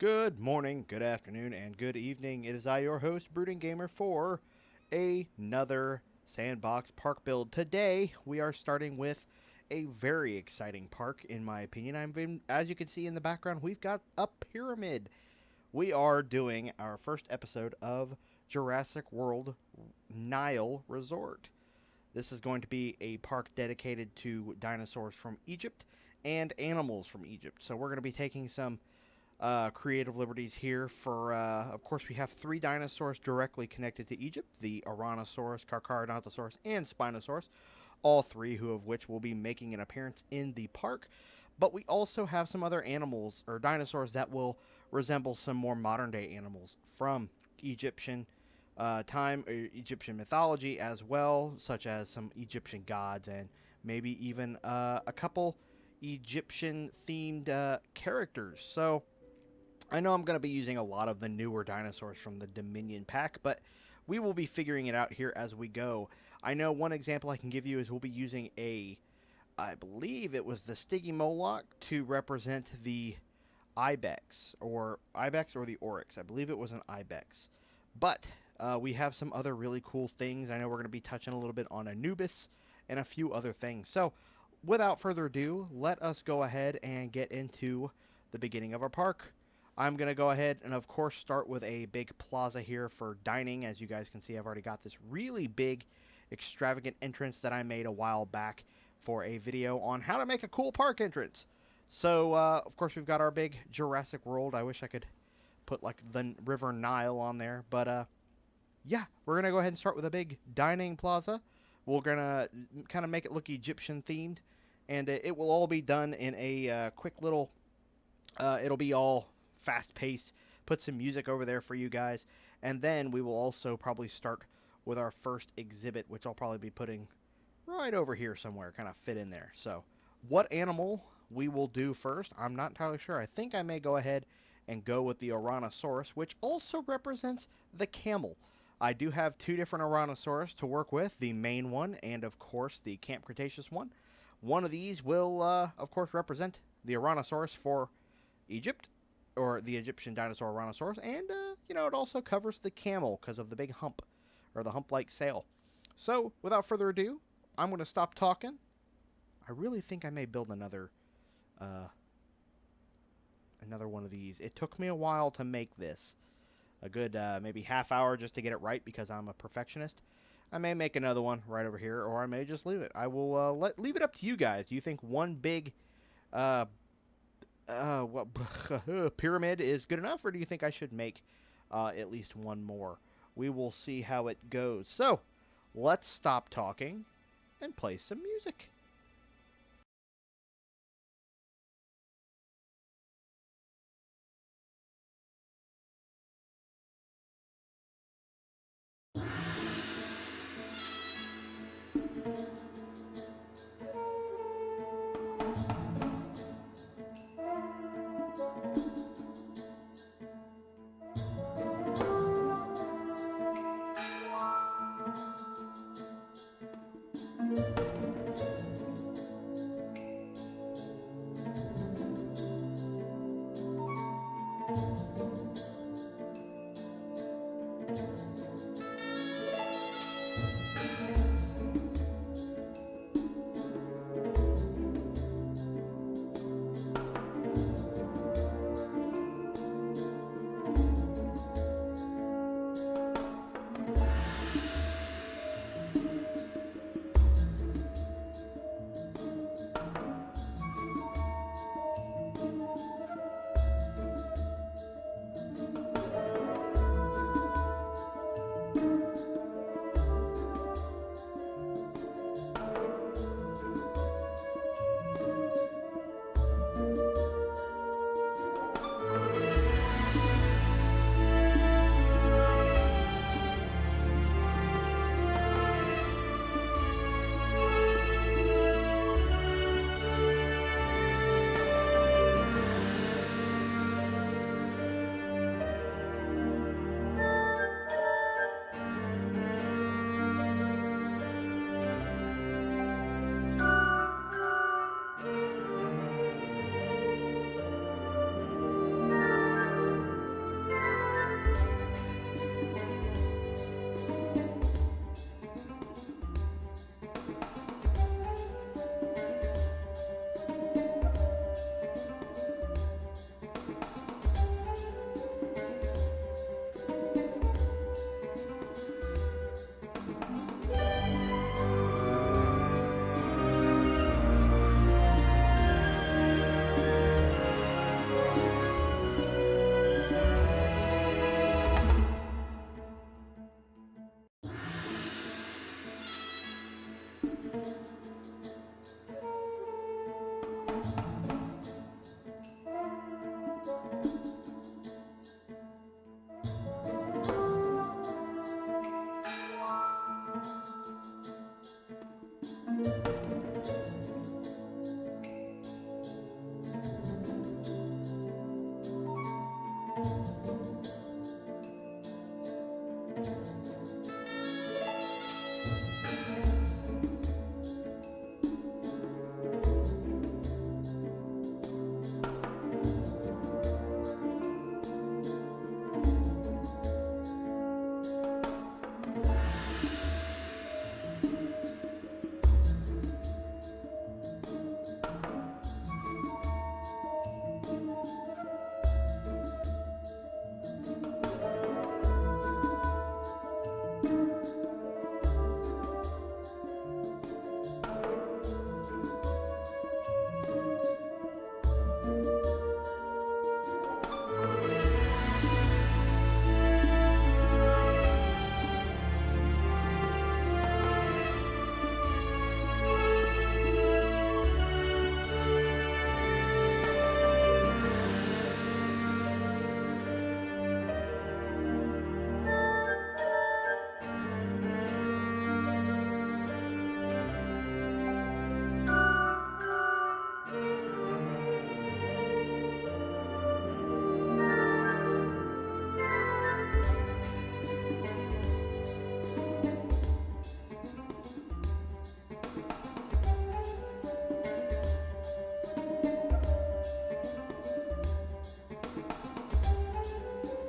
Good morning, good afternoon, and good evening. It is I, your host, Brooding Gamer, for another Sandbox park build. Today, we are starting with a very exciting park, in my opinion. As you can see in the background, we've got a pyramid. We are doing our first episode of Jurassic World Nile Resort. This is going to be a park dedicated to dinosaurs from Egypt and animals from Egypt. So we're going to be taking some creative liberties here for, of course, we have three dinosaurs directly connected to Egypt, the Ouranosaurus, Carcharodontosaurus, and Spinosaurus, all three of which will be making an appearance in the park. But we also have some other animals, or dinosaurs, that will resemble some more modern-day animals from Egyptian time, Egyptian mythology as well, such as some Egyptian gods and maybe even a couple Egyptian-themed characters. So I know I'm going to be using a lot of the newer dinosaurs from the Dominion pack, but we will be figuring it out here as we go. I know one example I can give you is we'll be using I believe it was the Stygimoloch to represent the Ibex or the Oryx. I believe it was an Ibex. But we have some other really cool things. I know we're going to be touching a little bit on Anubis and a few other things. So without further ado, let us go ahead and get into the beginning of our park. I'm going to go ahead and, of course, start with a big plaza here for dining. As you guys can see, I've already got this really big, extravagant entrance that I made a while back for a video on how to make a cool park entrance. So, of course, we've got our big Jurassic World. I wish I could put, like, the River Nile on there. But, yeah, we're going to go ahead and start with a big dining plaza. We're going to kind of make it look Egyptian-themed. And it will all be done in a quick little... it'll be all fast-paced. Put some music over there for you guys. And then we will also probably start with our first exhibit, which I'll probably be putting right over here somewhere, kind of fit in there. So what animal we will do first, I'm not entirely sure. I think I may go ahead and go with the Ouranosaurus, which also represents the camel. I do have two different Ouranosaurus to work with, the main one and, of course, the Camp Cretaceous one. One of these will, of course, represent the Ouranosaurus for Egypt, or the Egyptian dinosaur Ouranosaurus, and, it also covers the camel because of the big hump, or the hump-like sail. So, without further ado, I'm going to stop talking. I really think I may build another one of these. It took me a while to make this. A good, maybe half hour just to get it right because I'm a perfectionist. I may make another one right over here, or I may just leave it. I will leave it up to you guys. Do you think one big pyramid is good enough, or do you think I should make at least one more? We will see how it goes. So, let's stop talking and play some music.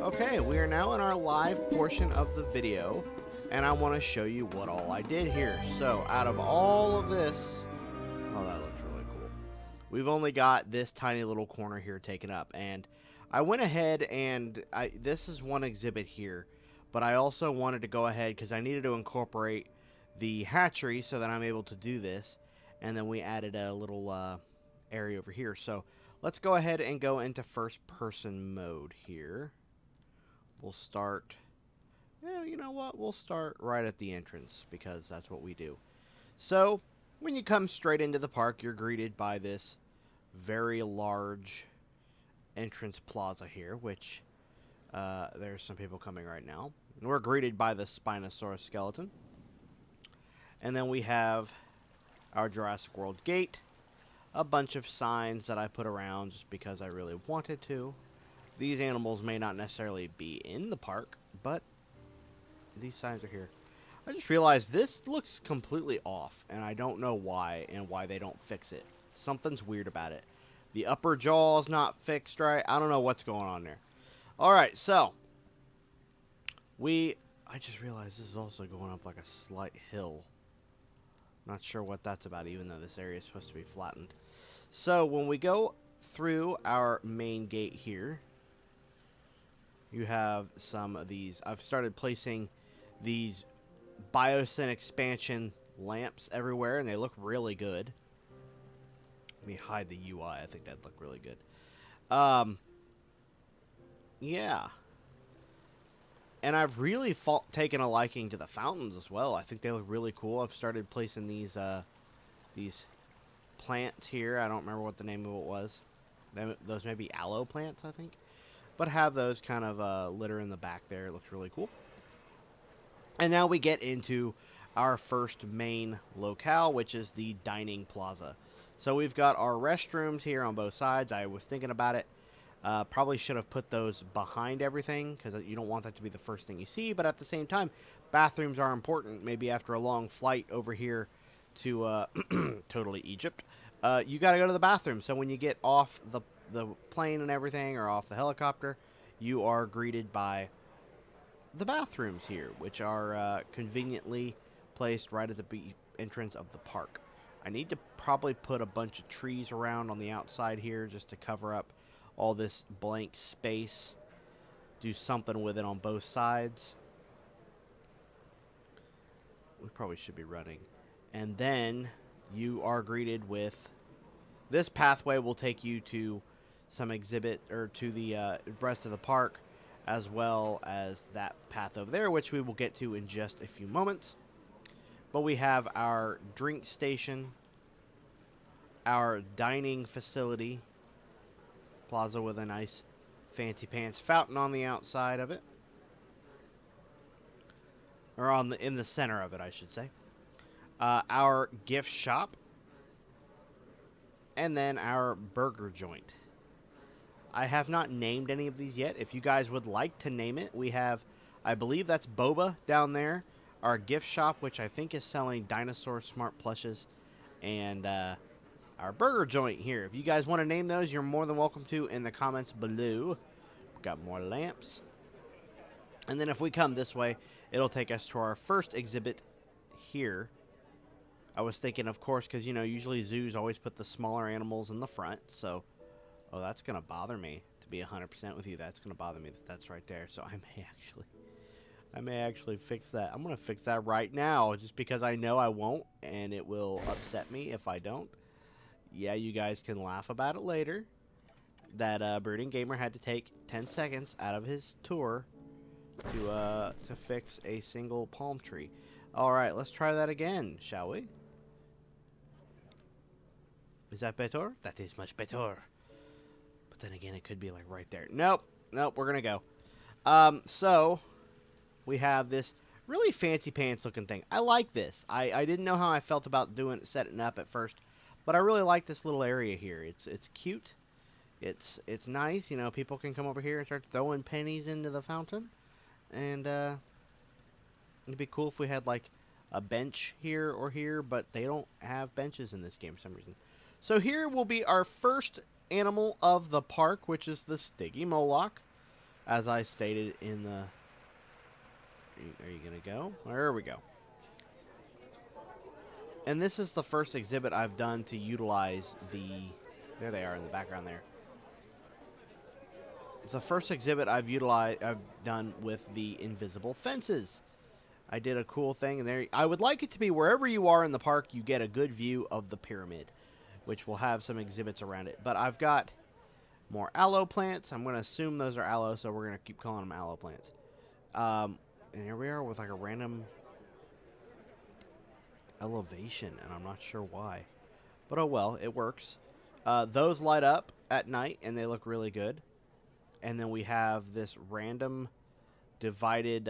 Okay, we are now in our live portion of the video, and I want to show you what all I did here. So, out of all of this, oh, that looks really cool. We've only got this tiny little corner here taken up, and I went ahead and this is one exhibit here, but I also wanted to go ahead because I needed to incorporate the hatchery so that I'm able to do this, and then we added a little area over here. So, let's go ahead and go into first-person mode here. We'll start, you know what, we'll start right at the entrance because that's what we do. So, when you come straight into the park, you're greeted by this very large entrance plaza here, which there's some people coming right now. And we're greeted by the Spinosaurus skeleton. And then we have our Jurassic World gate, a bunch of signs that I put around just because I really wanted to. These animals may not necessarily be in the park, but these signs are here. I just realized this looks completely off, and I don't know why and why they don't fix it. Something's weird about it. The upper jaw is not fixed right. I don't know what's going on there. Alright, so I just realized this is also going up like a slight hill. Not sure what that's about, even though this area is supposed to be flattened. So when we go through our main gate here, you have some of these. I've started placing these Biosyn expansion lamps everywhere, and they look really good. Let me hide the UI. I think that'd look really good. Yeah. And I've really taken a liking to the fountains as well. I think they look really cool. I've started placing these plants here. I don't remember what the name of it was. Those may be aloe plants, I think. But have those kind of litter in the back there. It looks really cool. And now we get into our first main locale, which is the dining plaza. So we've got our restrooms here on both sides. I was thinking about it. Probably should have put those behind everything because you don't want that to be the first thing you see. But at the same time, bathrooms are important. Maybe after a long flight over here to totally Egypt, you got to go to the bathroom. So when you get off the plane and everything, or off the helicopter, you are greeted by the bathrooms here, which are conveniently placed right at the entrance of the park. I need to probably put a bunch of trees around on the outside here just to cover up all this blank space. Do something with it on both sides. We probably should be running. And then you are greeted with this pathway will take you to some exhibit, or to the rest of the park, as well as that path over there, which we will get to in just a few moments. But we have our drink station, our dining facility, plaza with a nice fancy pants fountain on the outside of it. Or in the center of it, I should say. Our gift shop. And then our burger joint. I have not named any of these yet. If you guys would like to name it, we have, I believe that's Boba down there. Our gift shop, which I think is selling dinosaur smart plushes. And our burger joint here. If you guys want to name those, you're more than welcome to in the comments below. Got more lamps. And then if we come this way, it'll take us to our first exhibit here. I was thinking, of course, because, you know, usually zoos always put the smaller animals in the front. So, oh, that's going to bother me, to be 100% with you. That's going to bother me that that's right there. So I may actually fix that. I'm going to fix that right now just because I know I won't, and it will upset me if I don't. Yeah, you guys can laugh about it later. That Brooding Gamer had to take 10 seconds out of his tour to fix a single palm tree. All right, let's try that again, shall we? Is that better? That is much better. But then again, it could be like right there. Nope. Nope, we're going to go. So, we have this really fancy pants looking thing. I like this. I didn't know how I felt about setting it up at first. But I really like this little area here. It's cute. It's nice. You know, people can come over here and start throwing pennies into the fountain. And it'd be cool if we had like a bench here or here. But they don't have benches in this game for some reason. So here will be our first animal of the park, which is the Stygimoloch, as I stated in the... Are you going to go? There we go. And this is the first exhibit I've done to utilize the... There they are in the background there. The first exhibit I've done with the invisible fences. I did a cool thing there. I would like it to be wherever you are in the park, you get a good view of the pyramid, which will have some exhibits around it. But I've got more aloe plants. I'm going to assume those are aloe, so we're going to keep calling them aloe plants. And here we are with like a random elevation, and I'm not sure why. But oh well, it works. Those light up at night, and they look really good. And then we have this random divided...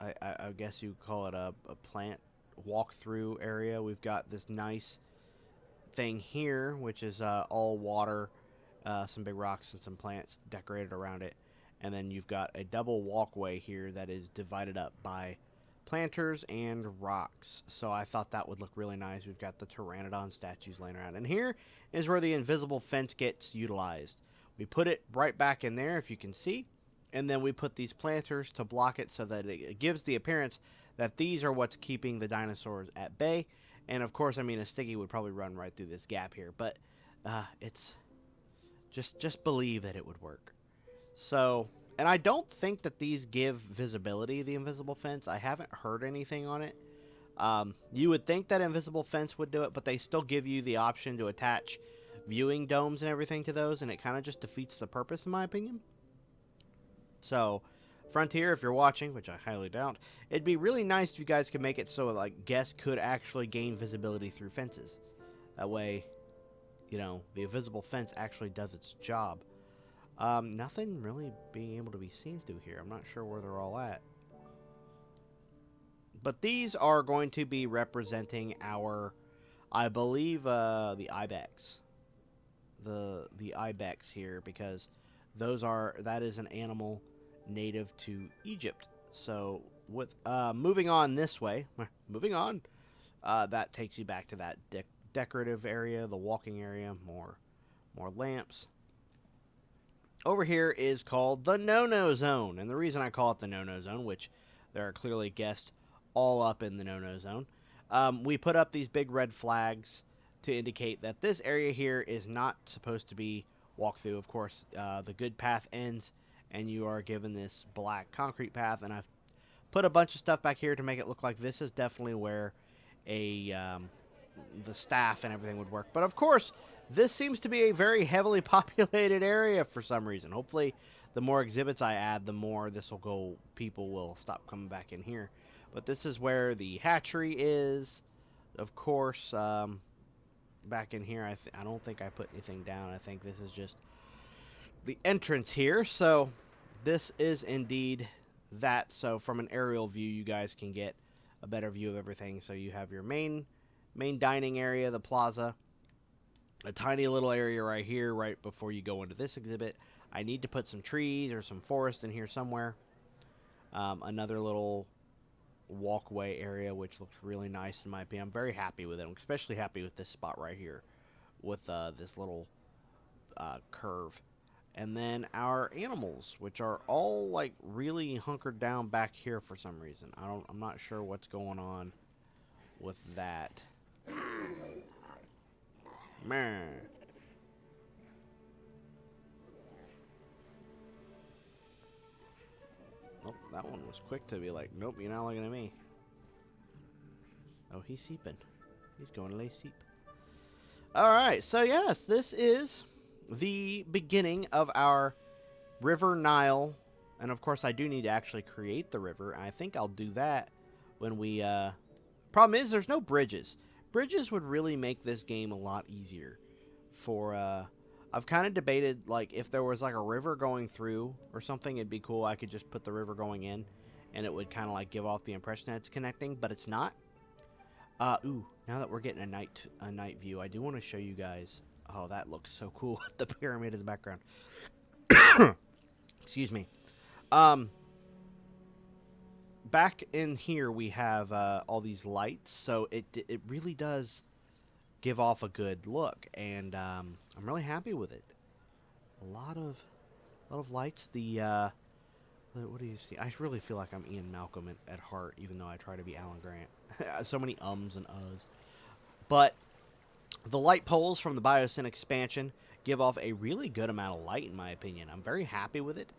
I guess you call it a plant walkthrough area. We've got this nice thing here, which is all water, some big rocks and some plants decorated around it. And then you've got a double walkway here that is divided up by planters and rocks. So I thought that would look really nice. We've got the Pteranodon statues laying around. And here is where the invisible fence gets utilized. We put it right back in there, if you can see. And then we put these planters to block it so that it gives the appearance that these are what's keeping the dinosaurs at bay. And of course, I mean, a Stiggy would probably run right through this gap here. But it's just believe that it would work. So, and I don't think that these give visibility, the invisible fence. I haven't heard anything on it. You would think that invisible fence would do it, but they still give you the option to attach viewing domes and everything to those. And it kind of just defeats the purpose, in my opinion. So, Frontier, if you're watching, which I highly doubt, it'd be really nice if you guys could make it so like guests could actually gain visibility through fences. That way, you know, the invisible fence actually does its job. Nothing really being able to be seen through here. I'm not sure where they're all at. But these are going to be representing our, I believe, the Ibex. The Ibex here, because that is an animal native to Egypt. So with moving on this way, that takes you back to that decorative area, the walking area, more lamps. Over here is called the no-no zone, and the reason I call it the no-no zone, which there are clearly guests all up in the no-no zone, we put up these big red flags to indicate that this area here is not supposed to be walked through. Of course, the good path ends, and you are given this black concrete path, and I've put a bunch of stuff back here to make it look like this is definitely where the staff and everything would work. But of course, this seems to be a very heavily populated area for some reason. Hopefully, the more exhibits I add, the more this will go. People will stop coming back in here. But this is where the hatchery is. Of course, back in here. I don't think I put anything down. I think this is just the entrance here. So this is indeed that. So from an aerial view, you guys can get a better view of everything. So you have your main dining area, the plaza, a tiny little area right here, right before you go into this exhibit. I need to put some trees or some forest in here somewhere. Another little walkway area, which looks really nice in my opinion. I'm very happy with it. I'm especially happy with this spot right here with this little curve. And then our animals, which are all like really hunkered down back here for some reason. I'm not sure what's going on with that. Man. Nope, that one was quick to be like, nope, you're not looking at me. Oh, he's seeping. He's going to lay seep. Alright, so yes, this is the beginning of our River Nile. And of course, I do need to actually create the river. I think I'll do that when we... Problem is, there's no bridges. Bridges would really make this game a lot easier. For, I've kind of debated, like, if there was, like, a river going through or something, it'd be cool. I could just put the river going in, and it would kind of, like, give off the impression that it's connecting, but it's not. Ooh, now that we're getting a night view, I do want to show you guys. Oh, that looks so cool. The pyramid in the background. Excuse me. Back in here we have all these lights, so it really does give off a good look, and I'm really happy with it. A lot of lights. What do you see? I really feel like I'm Ian Malcolm at heart, even though I try to be Alan Grant. So many ums and uhs. But the light poles from the Biosyn expansion give off a really good amount of light, in my opinion. I'm very happy with it.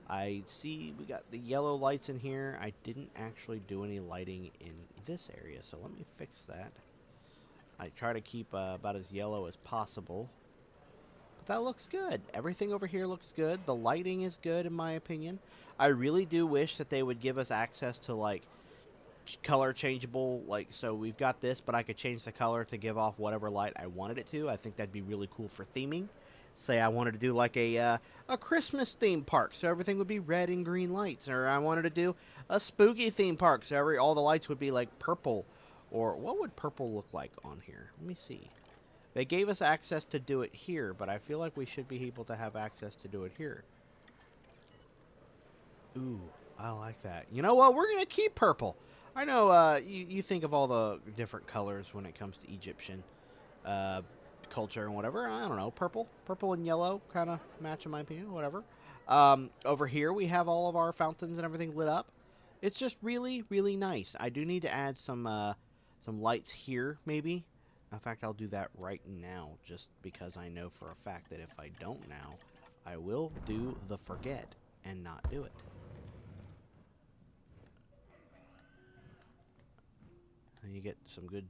I see we got the yellow lights in here. I didn't actually do any lighting in this area, so let me fix that. I try to keep about as yellow as possible. But that looks good. Everything over here looks good. The lighting is good, in my opinion. I really do wish that they would give us access to, like, color changeable, like, so we've got this, but I could change the color to give off whatever light I wanted it to. I think that'd be really cool for theming. Say I wanted to do like a Christmas theme park, so everything would be red and green lights, or I wanted to do a spooky theme park, so all the lights would be like purple. Or what would purple look like on here? Let me see. They gave us access to do it here, but I feel like we should be able to have access to do it here. Ooh, I like that. You know what? We're going to keep purple. I know you think of all the different colors when it comes to Egyptian culture and whatever. I don't know. Purple and yellow kind of match in my opinion. Whatever. Over here we have all of our fountains and everything lit up. It's just really, really nice. I do need to add some lights here, maybe. In fact, I'll do that right now, just because I know for a fact that if I don't now, I will do the forget and not do it. And you get some good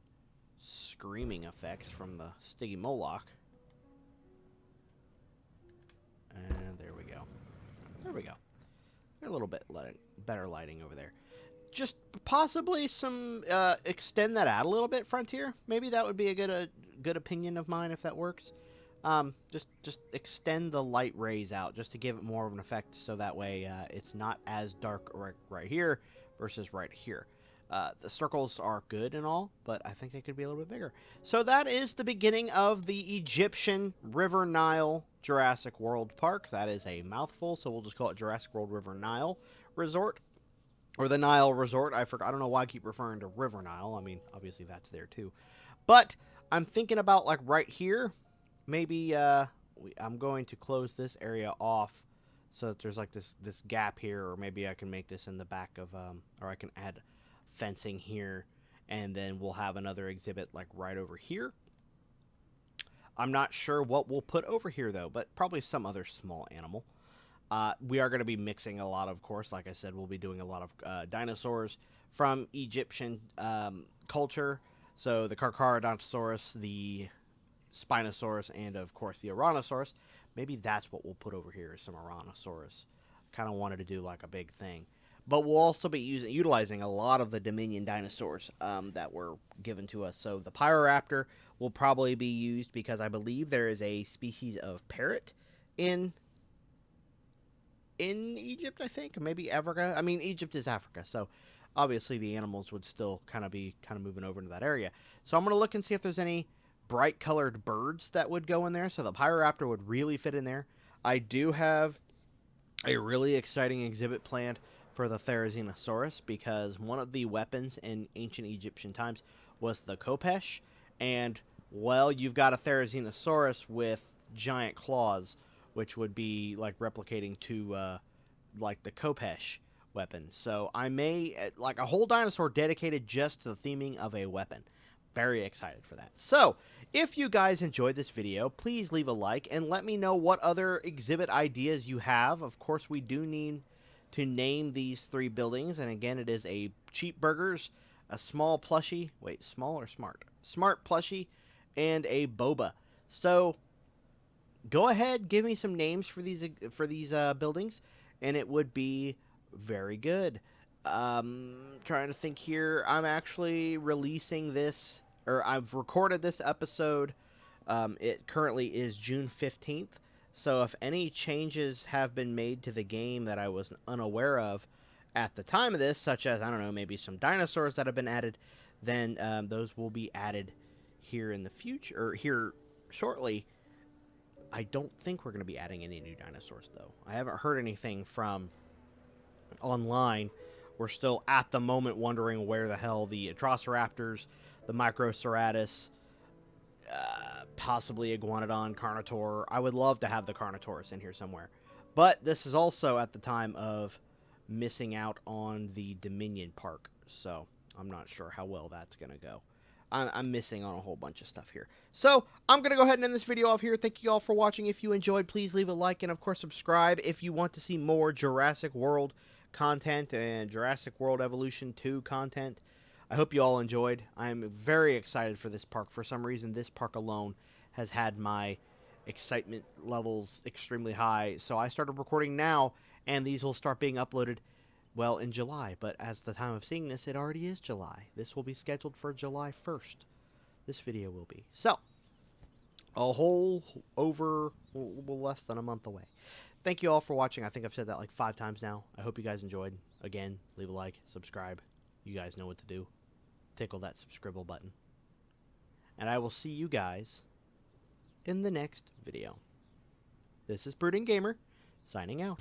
screaming effects from the Stiggy Moloch. And there we go. There we go. A little bit better lighting over there. Just possibly some extend that out a little bit, Frontier. Maybe that would be a good opinion of mine if that works. Just extend the light rays out just to give it more of an effect, so that way it's not as dark right here versus right here. The circles are good and all, but I think they could be a little bit bigger. So that is the beginning of the Egyptian River Nile Jurassic World Park. That is a mouthful, so we'll just call it Jurassic World River Nile Resort. Or the Nile Resort. I don't know why I keep referring to River Nile. I mean, obviously that's there too. But I'm thinking about, like, right here. Maybe I'm going to close this area off so that there's, like, this gap here. Or maybe I can make this in the back of... or I can add fencing here. And then we'll have another exhibit, like, right over here. I'm not sure what we'll put over here, though. But probably some other small animal. We are going to be mixing a lot, of course. Like I said, we'll be doing a lot of dinosaurs from Egyptian culture. So the Carcharodontosaurus, the Spinosaurus, and of course the Ouranosaurus. Maybe that's what we'll put over here, some Ouranosaurus. Kind of wanted to do like a big thing. but we'll also be utilizing a lot of the Dominion dinosaurs that were given to us. So the Pyroraptor will probably be used because I believe there is a species of parrot in Egypt, I think, maybe Africa. I mean, Egypt is Africa, so obviously the animals would still kind of moving over into that area. So I'm going to look and see if there's any bright colored birds that would go in there. So the Pyroraptor would really fit in there. I do have a really exciting exhibit planned for the Therizinosaurus because one of the weapons in ancient Egyptian times was the khopesh, and well, you've got a Therizinosaurus with giant claws, which would be like replicating to like the khopesh weapon. So I may like a whole dinosaur dedicated just to the theming of a weapon. Very excited for that. So if you guys enjoyed this video, please leave a like and let me know what other exhibit ideas you have. Of course, we do need to name these 3 buildings, and again, it is a cheap burgers, a small plushie, wait, small or smart? Smart plushie, and a boba. So go ahead, give me some names for these buildings, and it would be very good. Trying to think here. I'm actually releasing this, or I've recorded this episode. It currently is June 15th. So if any changes have been made to the game that I was unaware of at the time of this, such as, I don't know, maybe some dinosaurs that have been added, then those will be added here in the future, or here shortly. I don't think we're going to be adding any new dinosaurs, though. I haven't heard anything from online. We're still at the moment wondering where the hell the Atrociraptors, the Microceratus, possibly Iguanodon, Carnotaur. I would love to have the Carnotaurus in here somewhere. But this is also at the time of missing out on the Dominion Park, so I'm not sure how well that's going to go. I'm missing on a whole bunch of stuff here. So I'm going to go ahead and end this video off here. Thank you all for watching. If you enjoyed, please leave a like and, of course, subscribe if you want to see more Jurassic World content and Jurassic World Evolution 2 content. I hope you all enjoyed. I'm very excited for this park. For some reason, this park alone has had my excitement levels extremely high. So I started recording now, and these will start being uploaded, well, in July. But as the time of seeing this, it already is July. This will be scheduled for July 1st. This video will be. So, a whole over less than a month away. Thank you all for watching. I think I've said that like 5 times now. I hope you guys enjoyed. Again, leave a like, subscribe. You guys know what to do. Tickle that subscribe button. And I will see you guys in the next video. This is Brooding Gamer, signing out.